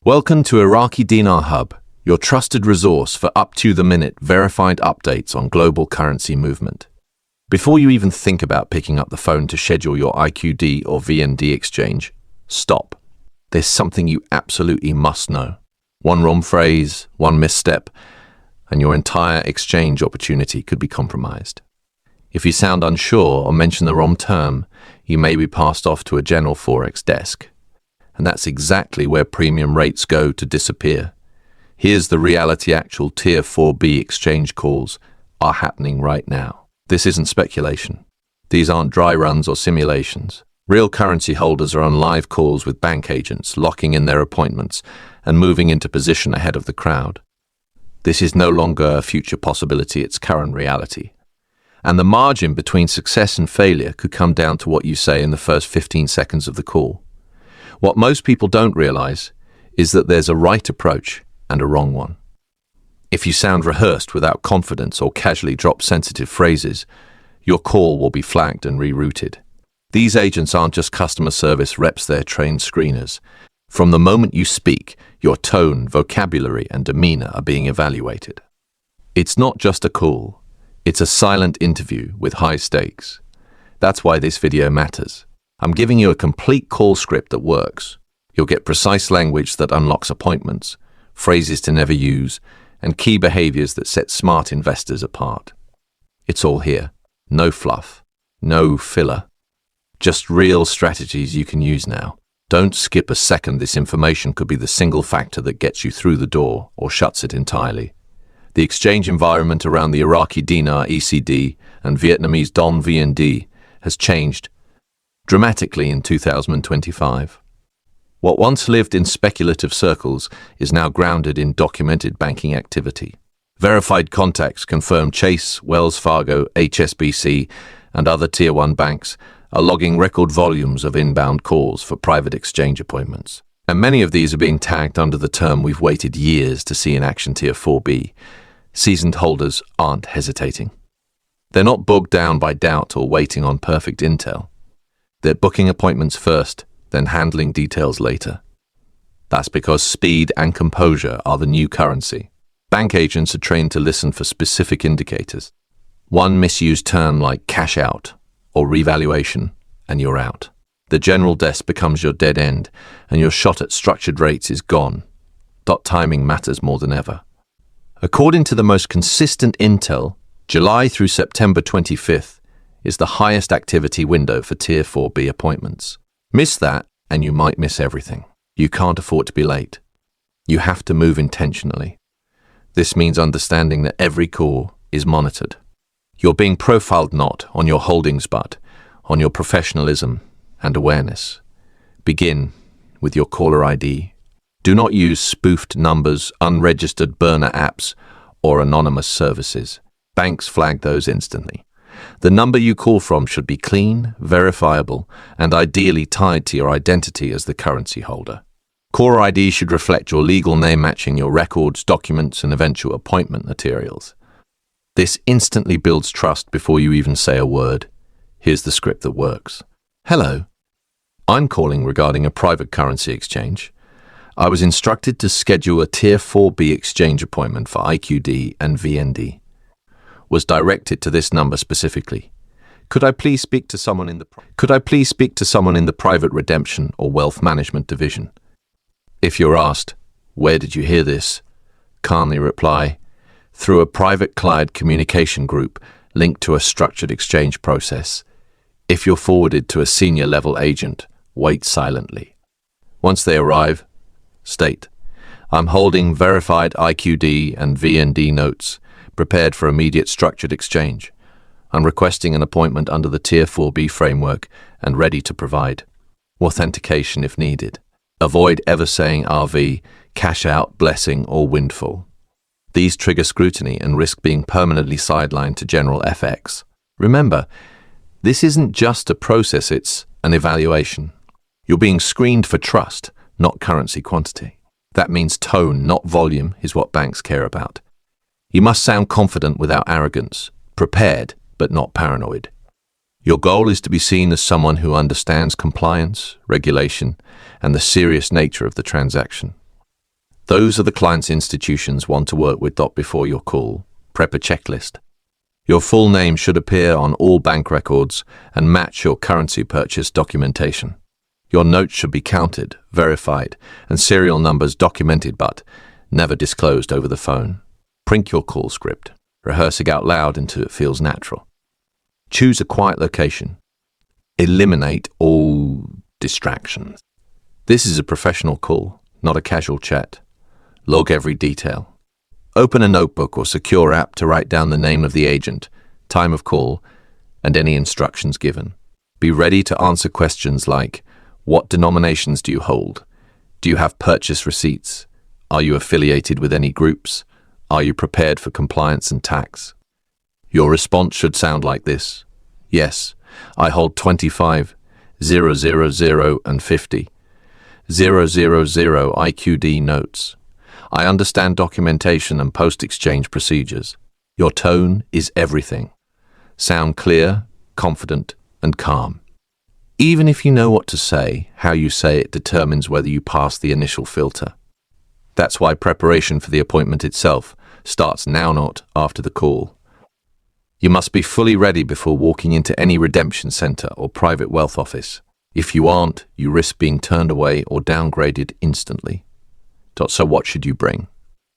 Welcome to Iraqi Dinar Hub, your trusted resource for up-to-the-minute verified updates on global currency movement. Before you even think about picking up the phone to schedule your IQD or VND exchange, stop. There's something you absolutely must know. One wrong phrase, one misstep, and your entire exchange opportunity could be compromised. If you sound unsure or mention the wrong term, you may be passed off to a general forex desk. And that's exactly where premium rates go to disappear. Here's the reality: actual Tier 4B exchange calls are happening right now. This isn't speculation. These aren't dry runs or simulations. Real currency holders are on live calls with bank agents, locking in their appointments and moving into position ahead of the crowd. This is no longer a future possibility, it's current reality. And the margin between success and failure could come down to what you say in the first 15 seconds of the call. What most people don't realize is that there's a right approach and a wrong one. If you sound rehearsed without confidence or casually drop sensitive phrases, your call will be flagged and rerouted. These agents aren't just customer service reps, they're trained screeners. From the moment you speak, your tone, vocabulary, and demeanor are being evaluated. It's not just a call, it's a silent interview with high stakes. That's why this video matters. I'm giving you a complete call script that works. You'll get precise language that unlocks appointments, phrases to never use, and key behaviors that set smart investors apart. It's all here. No fluff. No filler. Just real strategies you can use now. Don't skip a second. This information could be the single factor that gets you through the door or shuts it entirely. The exchange environment around the Iraqi Dinar (ECD) and Vietnamese Dong (VND) has changed dramatically in 2025. What once lived in speculative circles is now grounded in documented banking activity. Verified contacts confirm Chase, Wells Fargo, HSBC, and other Tier 1 banks are logging record volumes of inbound calls for private exchange appointments. And many of these are being tagged under the term we've waited years to see in action: Tier 4B. Seasoned holders aren't hesitating. They're not bogged down by doubt or waiting on perfect intel. They're booking appointments first, then handling details later. That's because speed and composure are the new currency. Bank agents are trained to listen for specific indicators. One misused term like cash out or revaluation, and you're out. The general desk becomes your dead end, and your shot at structured rates is gone. Timing matters more than ever. According to the most consistent intel, July through September 25th is the highest activity window for Tier 4B appointments. Miss that, and you might miss everything. You can't afford to be late. You have to move intentionally. This means understanding that every call is monitored. You're being profiled not on your holdings but on your professionalism and awareness. Begin with your caller ID. Do not use spoofed numbers, unregistered burner apps, or anonymous services. Banks flag those instantly. The number you call from should be clean, verifiable, and ideally tied to your identity as the currency holder. Caller ID should reflect your legal name, matching your records, documents, and eventual appointment materials. This instantly builds trust before you even say a word. Here's the script that works. Hello. I'm calling regarding a private currency exchange. I was instructed to schedule a Tier 4B exchange appointment for IQD and VND. Was directed to this number specifically. Could I please speak to someone in the private redemption or wealth management division? If you're asked, where did you hear this? Calmly reply, through a private client communication group linked to a structured exchange process. If you're forwarded to a senior level agent, wait silently. Once they arrive, state, I'm holding verified IQD and VND notes, prepared for immediate structured exchange. I'm requesting an appointment under the Tier 4B framework and ready to provide authentication if needed. Avoid ever saying RV, cash out, blessing, or windfall. These trigger scrutiny and risk being permanently sidelined to general FX. Remember, this isn't just a process, it's an evaluation. You're being screened for trust, not currency quantity. That means tone, not volume, is what banks care about. You must sound confident without arrogance, prepared but not paranoid. Your goal is to be seen as someone who understands compliance, regulation, and the serious nature of the transaction. Those are the clients institutions want to work with. Before your call, prep a checklist. Your full name should appear on all bank records and match your currency purchase documentation. Your notes should be counted, verified, and serial numbers documented but never disclosed over the phone. Print your call script, rehearsing out loud until it feels natural. Choose a quiet location. Eliminate all distractions. This is a professional call, not a casual chat. Log every detail. Open a notebook or secure app to write down the name of the agent, time of call, and any instructions given. Be ready to answer questions like, what denominations do you hold? Do you have purchase receipts? Are you affiliated with any groups? Are you prepared for compliance and tax? Your response should sound like this. Yes, I hold 25, 000 and 50, 000 IQD notes. I understand documentation and post-exchange procedures. Your tone is everything. Sound clear, confident, and calm. Even if you know what to say, how you say it determines whether you pass the initial filter. That's why preparation for the appointment itself starts now, not after the call. You must be fully ready before walking into any redemption center or private wealth office. If you aren't, you risk being turned away or downgraded instantly. So what should you bring?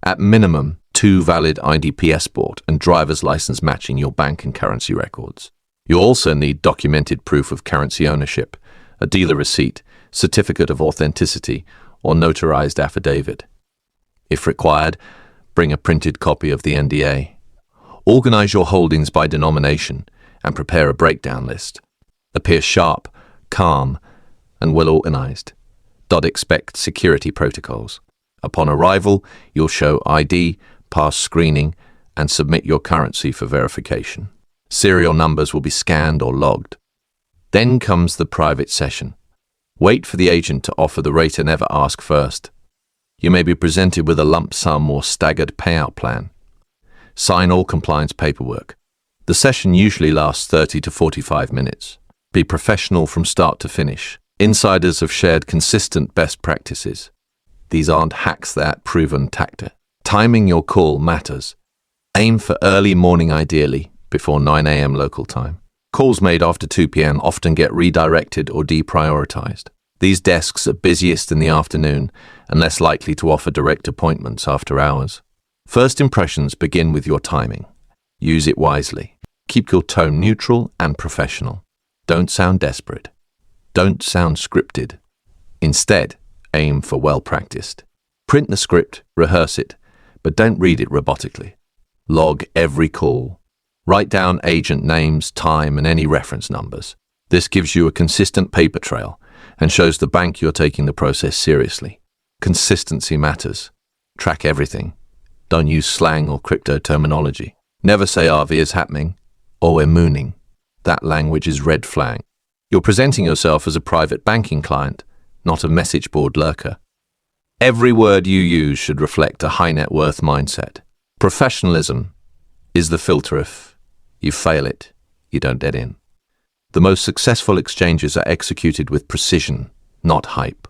At minimum, 2 valid ID passport and driver's license matching your bank and currency records. You also need documented proof of currency ownership, a dealer receipt, certificate of authenticity, or notarized affidavit. If required, bring a printed copy of the NDA. Organize your holdings by denomination and prepare a breakdown list. Appear sharp, calm, and well organized. Expect security protocols. Upon arrival, you'll show ID, pass screening, and submit your currency for verification. Serial numbers will be scanned or logged. Then comes the private session. Wait for the agent to offer the rate and never ask first. You may be presented with a lump sum or staggered payout plan. Sign all compliance paperwork. The session usually lasts 30 to 45 minutes. Be professional from start to finish. Insiders have shared consistent best practices. These aren't hacks, that proven tactic. Timing your call matters. Aim for early morning, ideally before 9 a.m. local time. Calls made after 2 p.m. often get redirected or deprioritized. These desks are busiest in the afternoon and less likely to offer direct appointments after hours. First impressions begin with your timing. Use it wisely. Keep your tone neutral and professional. Don't sound desperate. Don't sound scripted. Instead, aim for well-practiced. Print the script, rehearse it, but don't read it robotically. Log every call. Write down agent names, time, and any reference numbers. This gives you a consistent paper trail and shows the bank you're taking the process seriously. Consistency matters. Track everything. Don't use slang or crypto terminology. Never say RV is happening or we're mooning. That language is red flag. You're presenting yourself as a private banking client, not a message board lurker. Every word you use should reflect a high net worth mindset. Professionalism is the filter. If you fail it, you don't get in. The most successful exchanges are executed with precision, not hype.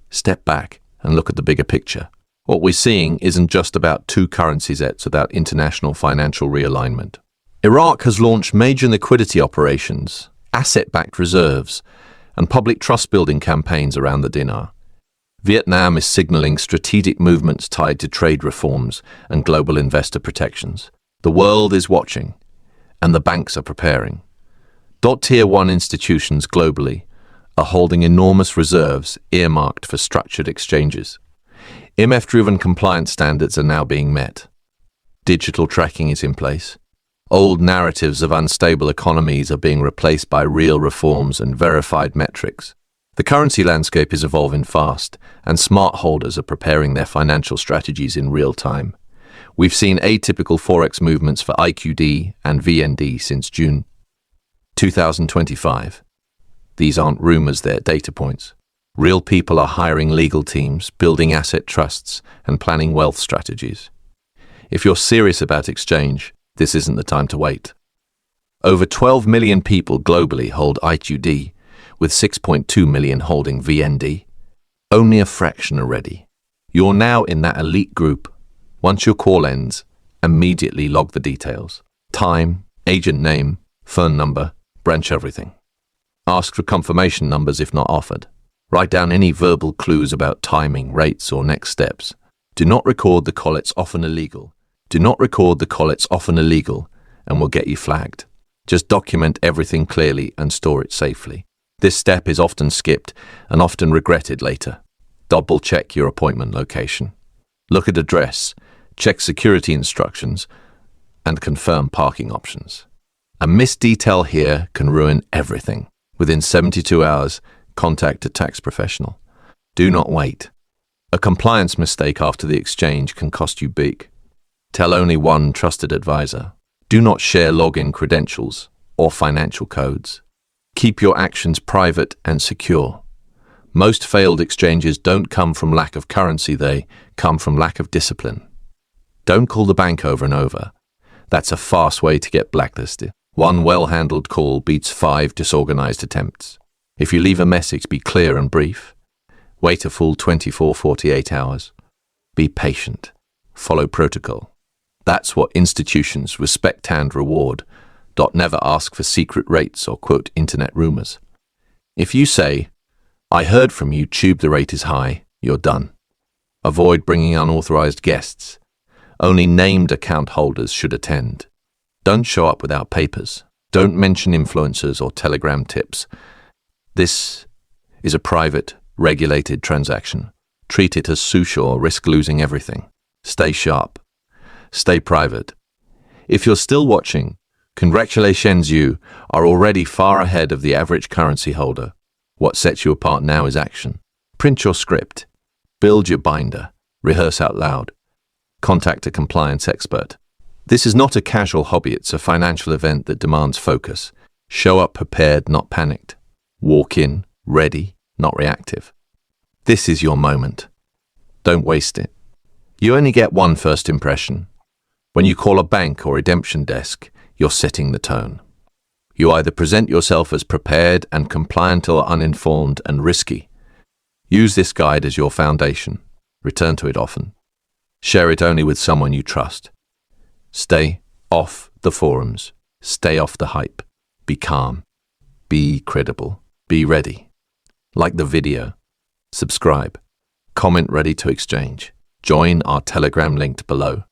Step back and look at the bigger picture. What we're seeing isn't just about two currencies, it's about international financial realignment. Iraq has launched major liquidity operations, asset-backed reserves, and public trust-building campaigns around the dinar. Vietnam is signaling strategic movements tied to trade reforms and global investor protections. The world is watching, and the banks are preparing. Tier 1 institutions globally are holding enormous reserves earmarked for structured exchanges. IMF-driven compliance standards are now being met. Digital tracking is in place. Old narratives of unstable economies are being replaced by real reforms and verified metrics. The currency landscape is evolving fast, and smart holders are preparing their financial strategies in real time. We've seen atypical forex movements for IQD and VND since June 2025. These aren't rumors, they're data points. Real people are hiring legal teams, building asset trusts, and planning wealth strategies. If you're serious about exchange, this isn't the time to wait. Over 12 million people globally hold IQD, with 6.2 million holding VND. Only a fraction are ready. You're now in that elite group. Once your call ends, immediately log the details. Time, agent name, phone number, branch everything. Ask for confirmation numbers if not offered. Write down any verbal clues about timing, rates, or next steps. Do not record the call, it's often illegal. Do not record the call, it's often illegal and will get you flagged. Just document everything clearly and store it safely. This step is often skipped and often regretted later. Double check your appointment location. Look at address, check security instructions, and confirm parking options. A missed detail here can ruin everything. Within 72 hours, contact a tax professional. Do not wait. A compliance mistake after the exchange can cost you big. Tell only one trusted advisor. Do not share login credentials or financial codes. Keep your actions private and secure. Most failed exchanges don't come from lack of currency, they come from lack of discipline. Don't call the bank over and over. That's a fast way to get blacklisted. One well-handled call beats 5 disorganized attempts. If you leave a message, be clear and brief. Wait a full 24-48 hours. Be patient. Follow protocol. That's what institutions respect and reward. Never ask for secret rates or quote internet rumors. If you say, "I heard from YouTube the rate is high," you're done. Avoid bringing unauthorized guests. Only named account holders should attend. Don't show up without papers. Don't mention influencers or Telegram tips. This is a private, regulated transaction. Treat it as sushi or risk losing everything. Stay sharp. Stay private. If you're still watching, congratulations, you are already far ahead of the average currency holder. What sets you apart now is action. Print your script. Build your binder. Rehearse out loud. Contact a compliance expert. This is not a casual hobby, it's a financial event that demands focus. Show up prepared, not panicked. Walk in, ready, not reactive. This is your moment. Don't waste it. You only get one first impression. When you call a bank or redemption desk, you're setting the tone. You either present yourself as prepared and compliant or uninformed and risky. Use this guide as your foundation. Return to it often. Share it only with someone you trust. Stay off the forums. Stay off the hype. Be calm. Be credible. Be ready. Like the video. Subscribe. Comment ready to exchange. Join our Telegram linked below.